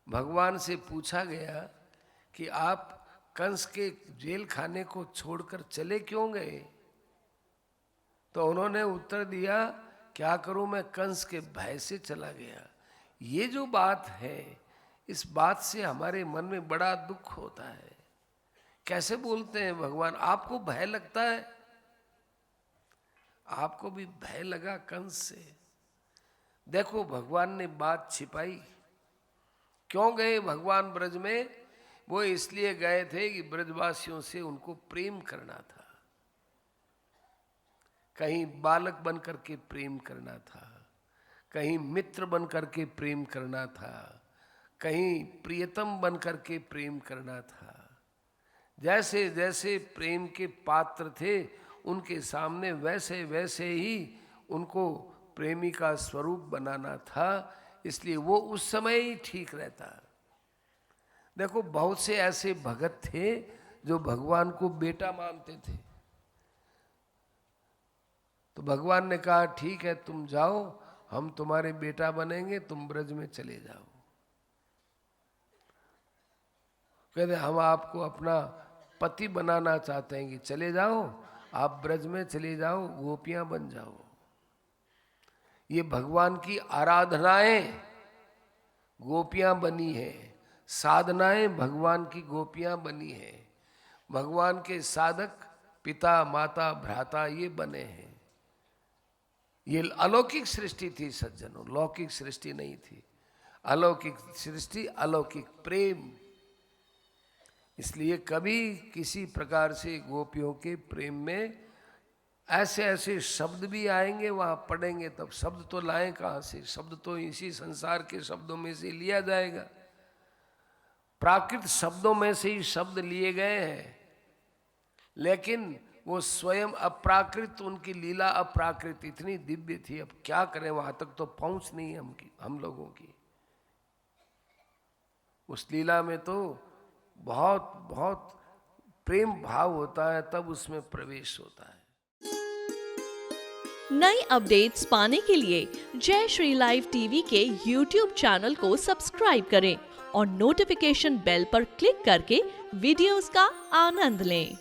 भगवान से पूछा गया कि आप कंस के जेल खाने को छोड़कर चले क्यों गए? तो उन्होंने उत्तर दिया, क्या करूं, मैं कंस के भय से चला गया। ये जो बात है, इस बात से हमारे मन में बड़ा दुख होता है। कैसे बोलते हैं भगवान, आपको भय लगता है? आपको भी भय लगा कंस से? देखो भगवान ने बात छिपाई। क्यों गए भगवान ब्रज में? वो इसलिए गए थे कि ब्रजवासियों से उनको प्रेम करना था। कहीं बालक बन करके प्रेम करना था, कहीं मित्र बन करके प्रेम करना था, कहीं प्रियतम बन करके प्रेम करना था। जैसे जैसे प्रेम के पात्र थे उनके सामने वैसे वैसे ही उनको प्रेमी का स्वरूप बनाना था। इसलिए वो उस समय ही ठीक रहता। देखो बहुत से ऐसे भगत थे जो भगवान को बेटा मानते थे। तो भगवान ने कहा ठीक है तुम जाओ, हम तुम्हारे बेटा बनेंगे, तुम ब्रज में चले जाओ। कहते हम आपको अपना पति बनाना चाहते हैं कि चले जाओ, आप ब्रज में चले जाओ, गोपियां बन जाओ। ये भगवान की आराधनाएं गोपियां बनी है, साधनाएं भगवान की गोपियां बनी है। भगवान के साधक पिता माता भ्राता ये बने हैं। ये अलौकिक सृष्टि थी सज्जनों, लौकिक सृष्टि नहीं थी। अलौकिक सृष्टि, अलौकिक प्रेम। इसलिए कभी किसी प्रकार से गोपियों के प्रेम में ऐसे ऐसे शब्द भी आएंगे, वहां पढ़ेंगे तब शब्द तो लाएं कहां से? शब्द तो इसी संसार के शब्दों में से लिया जाएगा। प्राकृत शब्दों में से ही शब्द लिए गए हैं, लेकिन वो स्वयं अप्राकृत, उनकी लीला अप्राकृत इतनी दिव्य थी। अब क्या करें, वहां तक तो पहुंच नहीं हम लोगों की। उस लीला में तो बहुत बहुत प्रेम भाव होता है, तब उसमें प्रवेश होता है। नई अपडेट्स पाने के लिए जय श्री लाइव टीवी के YouTube चैनल को सब्सक्राइब करें और नोटिफिकेशन बेल पर क्लिक करके वीडियोस का आनंद लें।